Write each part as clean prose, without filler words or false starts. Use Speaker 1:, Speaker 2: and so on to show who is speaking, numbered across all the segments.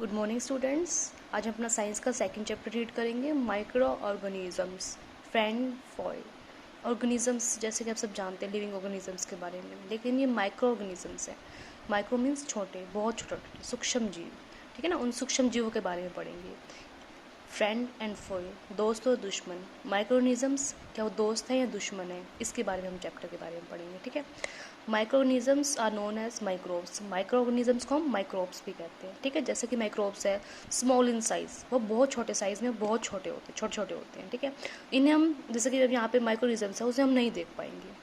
Speaker 1: Good morning students. आज हम अपना साइंस का सेकंड चैप्टर रीड करेंगे, micro organisms, friend Foy. Organisms जैसे कि आप सब जानते हैं लिविंग ऑर्गेनिजम्स के बारे में, लेकिन ये माइक्रो ऑर्गेनिजम्स हैं। माइक्रो मीन्स छोटे, बहुत छोटे छोटे सूक्ष्म जीव, ठीक है ना। उन सूक्ष्म जीवों के बारे में पढ़ेंगे। फ्रेंड एंड फॉय, दोस्त और दुश्मन। माइक्रो ऑर्गेनिजम्स क्या वो दोस्त हैं या दुश्मन है, इसके बारे में हम चैप्टर के बारे में पढ़ेंगे, ठीक है। Microorganisms are known as microbes. Microorganisms को हम माइक्रोब्स भी कहते हैं, ठीक है। जैसे कि माइक्रोब्स है स्मॉल इन साइज, वो बहुत छोटे साइज में बहुत छोटे होते हैं, छोटे छोटे होते हैं, ठीक है। इन्हें हम जैसे कि यहाँ पे माइक्रो ऑर्गेनिजम्स है उसे हम नहीं देख पाएंगे,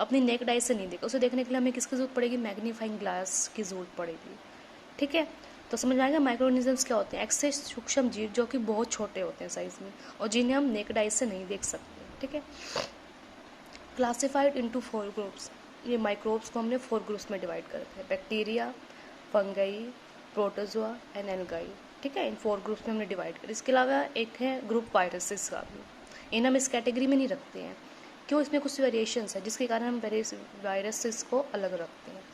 Speaker 1: अपनी नेक्ड आई से नहीं देख। उसे देखने के लिए हमें किसकी जरूरत पड़ेगी, मैग्नीफाइंग ग्लास की जरूरत पड़ेगी, ठीक है। तो समझ में आएगा माइक्रो ऑर्गेनिजम्स क्या होते हैं, ऐसे सूक्ष्म जीव जो कि बहुत छोटे होते हैं साइज में और जिन्हें हम नेक्ड आई से नहीं देख सकते, ठीक है। Classified into 4 groups. ये माइक्रोब्स को हमने 4 ग्रुप्स में डिवाइड कर रखा है, bacteria, fungi, protozoa and algae, ठीक है। इन 4 ग्रुप्स में हमने डिवाइड कर। इसके अलावा एक है ग्रुप वायरसेस का भी, इन्हें हम इस कैटेगरी में नहीं रखते हैं। क्यों, इसमें कुछ वेरिएशंस है जिसके कारण हम वायरसेस को अलग रखते हैं।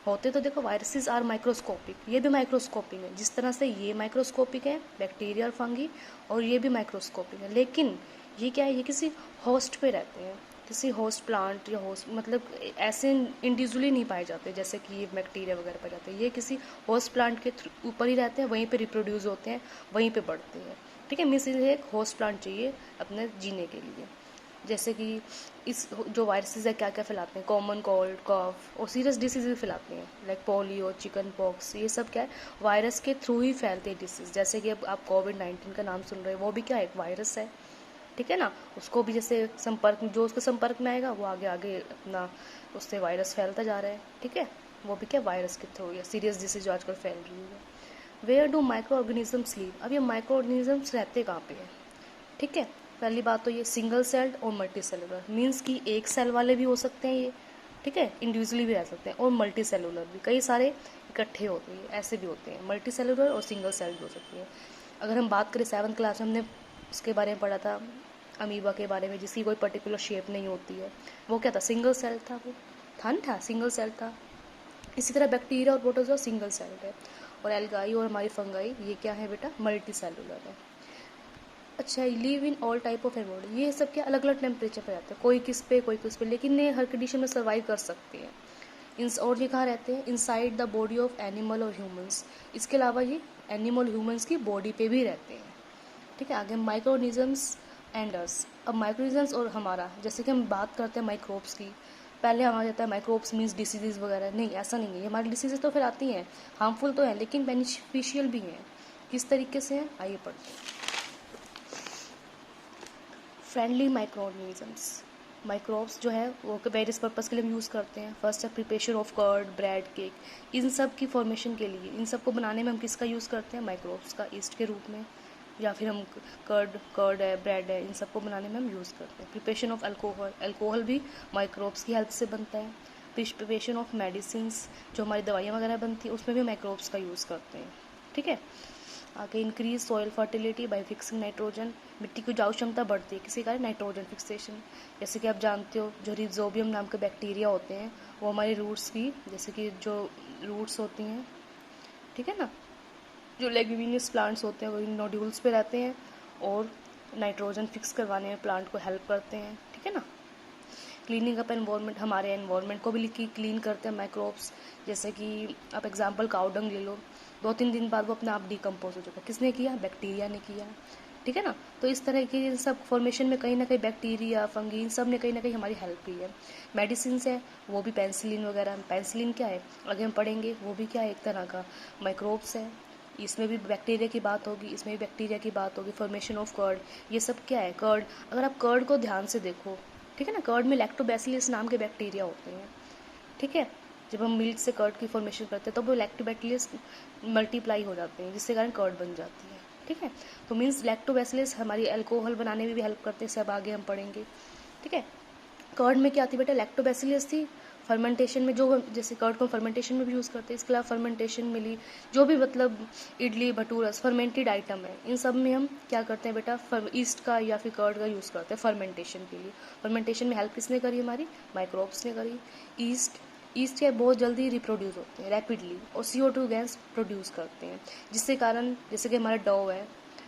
Speaker 1: होते तो देखो वायरसेस आर माइक्रोस्कोपिक, ये भी माइक्रोस्कोपिक है, जिस तरह से ये माइक्रोस्कोपिक है बैक्टीरिया और फंगी, और ये भी माइक्रोस्कोपिक है। लेकिन ये क्या है, ये किसी होस्ट पे रहते हैं, किसी होस्ट प्लांट या होस्ट मतलब ऐसे इंडिविजुअली नहीं पाए जाते जैसे कि ये बैक्टीरिया वगैरह पाए जाते हैं। ये किसी होस्ट प्लांट के ऊपर ही रहते हैं, वहीं पे रिप्रोड्यूस होते हैं, वहीं पे बढ़ते हैं, ठीक है। मीन्स इन्हें एक होस्ट प्लांट चाहिए अपने जीने के लिए। जैसे कि इस जो वायरसेस है क्या क्या फैलाते हैं, कॉमन कोल्ड, कफ और सीरियस डिसीज भी फैलाते हैं, लाइक पोलियो, चिकन पॉक्स। ये सब क्या है, वायरस के थ्रू ही फैलते हैं डिसीज। जैसे कि अब आप कोविड-19 का नाम सुन रहे हैं, वो भी क्या है, एक वायरस है, ठीक है ना। उसको भी जैसे संपर्क, जो उसके संपर्क में आएगा वो आगे आगे अपना उससे वायरस फैलता जा रहा है, ठीक है। वो भी क्या वायरस के थ्रू, या सीरियस डिसीज जो आजकल फैल रही है। Where do microorganisms live. अब ये माइक्रो ऑर्गेनिजम्स रहते कहाँ पे हैं, ठीक है। पहली बात तो ये सिंगल सेल्ड और मल्टी सेलुलर, मीन्स कि एक सेल वाले भी हो सकते हैं ये, ठीक है, इंडिविजुअली भी रह सकते हैं। और मल्टी सेलुलर भी, कई सारे इकट्ठे होते हैं, ऐसे भी होते हैं। मल्टी सेलुलर और सिंगल सेल्ड हो सकती है। अगर हम बात करें 7th क्लास में हमने उसके बारे में पढ़ा था, अमीबा के बारे में, जिसकी कोई पर्टिकुलर शेप नहीं होती है, वो क्या था, सिंगल सेल था, वो था नहीं था, सिंगल सेल था। इसी तरह बैक्टीरिया और प्रोटोजोआ सिंगल सेल्ड है, और एल्गाई और हमारी फंगाई ये क्या है बेटा, मल्टी सेलुलर है। अच्छा, live in all type of environment, ये सब क्या अलग अलग टेम्परेचर पे रहते हैं, कोई किस पे कोई किस पे, लेकिन ये हर कंडीशन में सर्वाइव कर सकते हैं। और ये कहाँ रहते हैं, inside the body of animal और ह्यूमंस। इसके अलावा ये एनिमल ह्यूमंस की बॉडी पे भी रहते हैं, ठीक है। आगे माइक्रो ऑर्गेनिजम्स एंड अस। अब माइक्रो ऑर्गेनिजम्स और हमारा, जैसे कि हम बात करते हैं माइक्रोब्स की, पहले हमारा जाता है माइक्रोब्स मीन्स डिसीजेज वगैरह, नहीं ऐसा नहीं है। हमारी डिसीजेज तो फिर आती हैं, हार्मफुल तो हैं लेकिन बेनिफिशियल भी हैं। किस तरीके से हैं, आइए पढ़ते हैं। फ्रेंडली माइक्रो ऑर्गेनिजम्स, माइक्रोब्स जो है वो वेरियस पर्पज़ के लिए हम यूज़ करते हैं। फर्स्ट है preparation of curd, bread, cake. इन सब की फॉर्मेशन के लिए, इन सब को बनाने में हम किसका यूज़ करते हैं, माइक्रोब्स का, ईस्ट के रूप में। या फिर हम कर्ड है, ब्रेड है, इन सब को बनाने में हम यूज़ करते हैं। प्रिपरेशन ऑफ अल्कोहल, अल्कोहल भी माइक्रोब्स की हेल्प से बनता है। प्रिपरेशन ऑफ मेडिसिन्स, जो हमारी दवाइयाँ वगैरह बनती हैं उसमें भी माइक्रोब्स का यूज़ करते हैं, ठीक है। आगे increase soil fertility bye fixing nitrogen, मिट्टी की उपजाऊ क्षमता बढ़ती है किसी कारण नाइट्रोजन फिक्सेशन। जैसे कि आप जानते हो जो रिजोबियम नाम के बैक्टीरिया होते हैं वो हमारे रूट्स की, जैसे कि जो रूट्स होती हैं, ठीक है ना, जो लेग्यूमिनस प्लांट्स होते हैं वो नोड्यूल्स पे रहते हैं और नाइट्रोजन फिक्स करवाने में प्लांट को हेल्प करते हैं, ठीक है ना। क्लीनिंग अप एनवायरनमेंट, हमारे एनवायरनमेंट को भी क्लीन करते हैं माइक्रोब्स। जैसे कि आप एग्जांपल काऊ डंग ले लो, 2-3 दिन बाद वो अपने आप डिकम्पोज हो चुका है, किसने किया, बैक्टीरिया ने किया, ठीक है ना। तो इस तरह की इन सब फॉर्मेशन में कहीं ना कहीं बैक्टीरिया, फंगी, इन सब ने कहीं ना कहीं हमारी हेल्प की है। मेडिसिन है वो भी पेंसिलिन वगैरह, पेंसिलिन क्या है आगे हम पढ़ेंगे, वो भी क्या है, एक तरह का माइक्रोब्स है। इसमें भी बैक्टीरिया की बात होगी, इसमें भी बैक्टीरिया की बात होगी। फॉर्मेशन ऑफ कर्ड, ये सब क्या है, कर्ड, अगर आप कर्ड को ध्यान से देखो, ठीक है ना, कर्ड में लैक्टोबैसिलस नाम के बैक्टीरिया होते हैं, ठीक है। जब हम मिल्क से कर्ड की फॉर्मेशन करते हैं तो वो लैक्टोबैसिलस मल्टीप्लाई हो जाते हैं जिससे कारण कर्ड बन जाती है, ठीक है। तो मीन्स लैक्टोबैसिलस हमारी अल्कोहल बनाने में भी हेल्प करते हैं, सब आगे हम पढ़ेंगे, ठीक है। कर्ड में क्या थी बेटा, लैक्टोबैसिलस थी। फर्मेंटेशन में जो जैसे कर्ड को फर्मेंटेशन में भी यूज़ करते हैं, इसके अलावा फर्मेंटेशन मिली जो भी मतलब इडली भटूरस फर्मेंटेड आइटम है, इन सब में हम क्या करते हैं बेटा, ईस्ट का या फिर कर्ड का यूज़ करते हैं फर्मेंटेशन के लिए। फर्मेंटेशन में हेल्प किसने करी, हमारी माइक्रोब्स ने करी। ईस्ट ईस्ट क्या बहुत जल्दी रिप्रोड्यूस होते हैं रैपिडली और CO2 गैस प्रोड्यूस करते हैं, जिसके कारण जैसे कि हमारा डो है,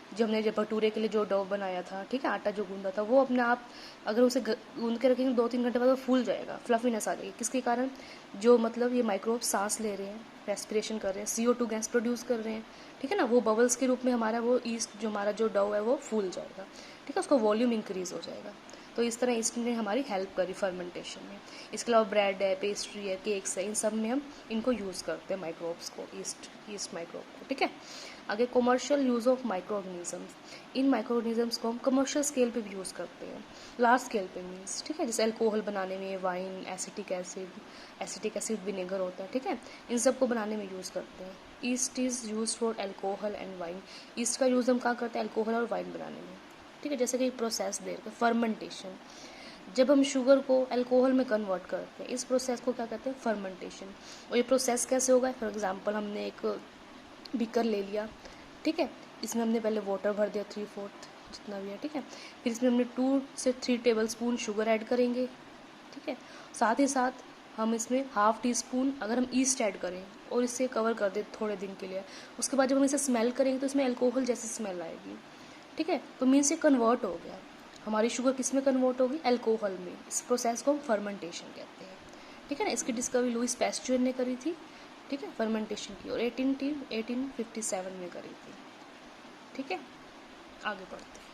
Speaker 1: जो हमने जब भटूरे के लिए जो डो बनाया था, ठीक है, आटा जो गूंदा था, वो अपने आप अगर उसे गूंद के रखेंगे 2-3 घंटे बाद वो फूल जाएगा, फ्लफीनेस आ जाएगी। किसके कारण? जो मतलब ये माइक्रोब सांस ले रहे हैं, रेस्पिरेशन कर रहे हैं, CO2 गैस प्रोड्यूस कर रहे हैं, ठीक है ना, वो बबल्स के रूप में हमारा वो ईस्ट जो हमारा जो डो है वो फूल जाएगा, ठीक है, उसका वॉल्यूम इंक्रीज हो जाएगा। तो इस तरह ईस्ट ने हमारी हेल्प करी फर्मेंटेशन में। इसके अलावा ब्रेड है, पेस्ट्री है, केक्स है, इन सब में हम इनको यूज़ करते हैं माइक्रोब्स को, ईस्ट माइक्रोब को, ठीक है। आगे commercial use of micro organisms. In micro organisms को हम कमर्शियल स्केल पे भी यूज़ करते हैं, लार्ज स्केल पे मीन्स, ठीक है, जैसे अल्कोहल बनाने में, वाइन, एसिटिक एसिड विनेगर होता है, ठीक है, इन सब को बनाने में यूज़ करते हैं। East is use for alcohol and wine. East का यूज़ हम कहाँ करते हैं? अल्कोहल और वाइन बनाने में, ठीक है। जैसे कि प्रोसेस देर का फर्मेंटेशन, जब हम शुगर को अल्कोहल में कन्वर्ट करते हैं, इस प्रोसेस को क्या कहते हैं? फर्मेंटेशन। और ये प्रोसेस कैसे होगा? फॉर एग्जांपल हमने एक बीकर ले लिया, ठीक है, इसमें हमने पहले वाटर भर दिया 3/4 जितना भी है, ठीक है, फिर इसमें हमने 2 से 3 टेबल स्पून शुगर ऐड करेंगे, ठीक है, साथ ही साथ हम इसमें ½ टीस्पून अगर हम ईस्ट ऐड करें और इसे कवर कर दें थोड़े दिन के लिए, उसके बाद जब हम इसे स्मेल करेंगे तो इसमें अल्कोहल जैसी स्मेल आएगी, ठीक है, तो मीन्स ये कन्वर्ट हो गया, हमारी शुगर किस में कन्वर्ट होगी? अल्कोहल में। इस प्रोसेस को हम फर्मेंटेशन कहते हैं, ठीक है ना। इसकी डिस्कवरी लुईस पैस्चर ने करी थी, ठीक है, फर्मेंटेशन की, और 1857 में करी थी, ठीक है। आगे बढ़ते हैं।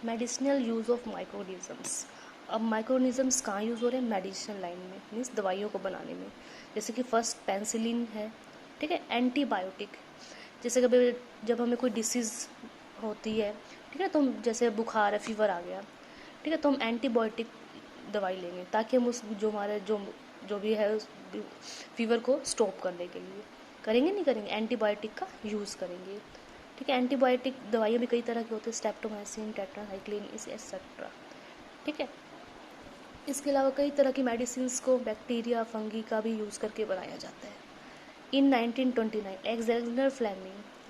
Speaker 1: Medicinal use of microorganisms. अब माइक्रोऑर्गेनिजम्स कहाँ यूज़ हो रहे हैं? मेडिसिनल लाइन में, मीन्स दवाइयों को बनाने में। जैसे कि फर्स्ट पेंसिलिन है, ठीक है, एंटीबायोटिक। जैसे कभी जब हमें कोई डिसीज़ होती है, ठीक है, तो हम जैसे बुखार है, फीवर आ गया, ठीक है, तो हम एंटीबायोटिक दवाई लेंगे ताकि हम उस जो हमारे जो भी है उस फीवर को स्टॉप करने के लिए करेंगे, नहीं करेंगे, एंटीबायोटिक का यूज़ करेंगे, ठीक है। एंटीबायोटिक दवाइयाँ भी कई तरह की होती है, स्ट्रेप्टोमाइसिन, टेट्रासाइक्लिन, एक्सेट्रा, ठीक है। इसके अलावा कई तरह की मेडिसिन को बैक्टीरिया, फंगी का भी यूज़ करके बनाया जाता है। In 1929,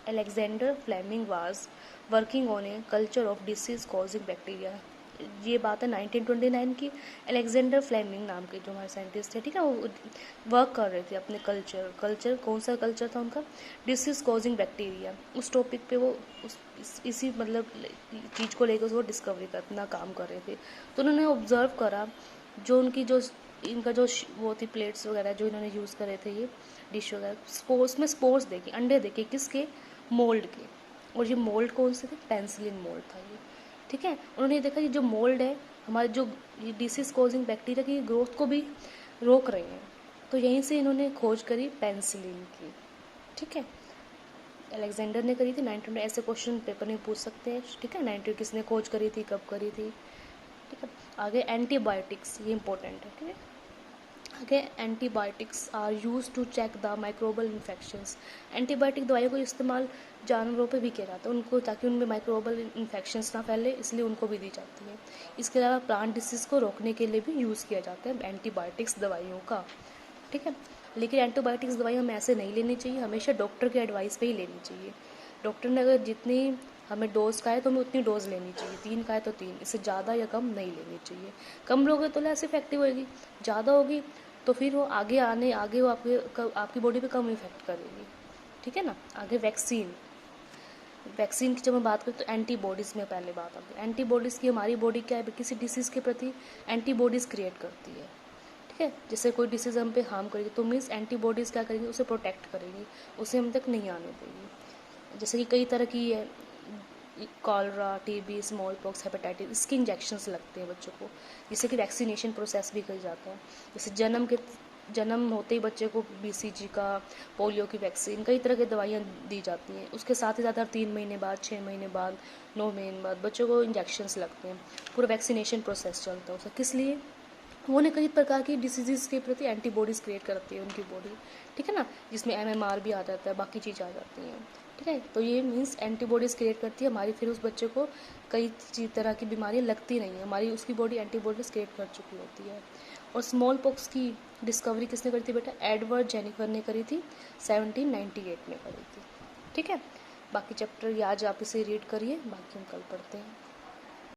Speaker 1: Alexander Fleming was working on a culture of disease-causing bacteria. ये बात है 1929 की। अलेक्जेंडर फ्लेमिंग नाम के जो हमारे साइंटिस्ट थे, ठीक है, वो वर्क कर रहे थे अपने कल्चर कौन सा कल्चर था उनका? Disease causing bacteria. उस टॉपिक पे वो इसी मतलब चीज़ को लेकर वो डिस्कवरी करना काम कर रहे थे। तो उन्होंने ऑब्जर्व करा जो उनकी जो इनका जो वो थी प्लेट्स वगैरह जो इन्होंने यूज़ करे थे, ये डिश वगैरह, स्पोर्स में स्पोर्स देखे, अंडे देखे, किसके? मोल्ड के। और ये मोल्ड कौन से थे? पेंसिलिन मोल्ड था ये, ठीक है। उन्होंने देखा कि जो मोल्ड है हमारे जो ये डिसीज कॉजिंग बैक्टीरिया की ग्रोथ को भी रोक रहे हैं, तो यहीं से इन्होंने खोज करी पेंसिलिन की, ठीक है। अलेक्जेंडर ने करी थी 19, ऐसे क्वेश्चन पेपर में पूछ सकते हैं, ठीक है। 19 किसने खोज करी थी, कब करी थी, ठीक है। आगे एंटीबायोटिक्स, ये इंपॉर्टेंट है, ठीक है। आगे antibiotics are use to check the microbial infections. Antibiotic दवाइयों का इस्तेमाल जानवरों पे भी किया जाता है उनको, ताकि उनमें माइक्रोबल इन्फेक्शंस ना फैले, इसलिए उनको भी दी जाती है। इसके अलावा प्लांट डिसीज को रोकने के लिए भी यूज़ किया जाता है एंटीबायोटिक्स दवाइयों का, ठीक है। लेकिन एंटीबायोटिक्स दवाई हमें ऐसे नहीं लेनी चाहिए, हमेशा डॉक्टर के एडवाइस पे ही लेनी चाहिए। डॉक्टर ने अगर जितनी हमें डोज का है तो हमें उतनी डोज लेनी चाहिए, 3 का है तो 3, इससे ज़्यादा या कम नहीं लेनी चाहिए। कम लोगे तो लेस इफेक्टिव होगी, ज़्यादा होगी तो फिर वो आगे वो आपकी बॉडी पे कम इफेक्ट करेगी, ठीक है ना। आगे वैक्सीन की जब हम बात करें तो एंटीबॉडीज़ में पहले बात आती है। एंटीबॉडीज़ की हमारी बॉडी क्या है? किसी डिसीज़ के प्रति एंटीबॉडीज़ क्रिएट करती है, ठीक है। जैसे कोई डिसीज़ हम पे हार्म करेगी तो मीन्स एंटीबॉडीज़ क्या करेगी? उसे प्रोटेक्ट करेगी, उसे हम तक नहीं आने देगी। जैसे कि कई तरह की है, cholera, TB, small pox, hepatitis, इसके इंजेक्शंस लगते हैं बच्चों को, जिससे कि वैक्सीनेशन प्रोसेस भी कर जाता है। जैसे जन्म होते ही बच्चे को BCG का, पोलियो की वैक्सीन, कई तरह की दवाइयाँ दी जाती हैं। उसके साथ ही साथ हर 3 महीने बाद, 6 महीने बाद, 9 महीने बाद बच्चों को इंजेक्शंस लगते हैं। पूरा वैक्सीनेशन प्रोसेस चलता है उसका, किस लिए? वो ने कई प्रकार की डिसीज़ के प्रति एंटीबॉडीज़ क्रिएट करती है उनकी बॉडी, ठीक है ना, जिसमें MMR भी आ जाता है, बाकी चीज़ आ जाती हैं, ठीक है। तो ये मीन्स एंटीबॉडीज़ क्रिएट करती है हमारी, फिर उस बच्चे को कई तरह की बीमारियाँ लगती नहीं है, हमारी उसकी बॉडी एंटीबॉडीज़ क्रिएट कर चुकी होती है। और स्मॉल पॉक्स की डिस्कवरी किसने करी थी बेटा? एडवर्ड जेनिफर ने करी थी, 1798 में करी थी, ठीक है। बाकी चैप्टर आज आप इसे रीड करिए, बाकी हम कल पढ़ते हैं।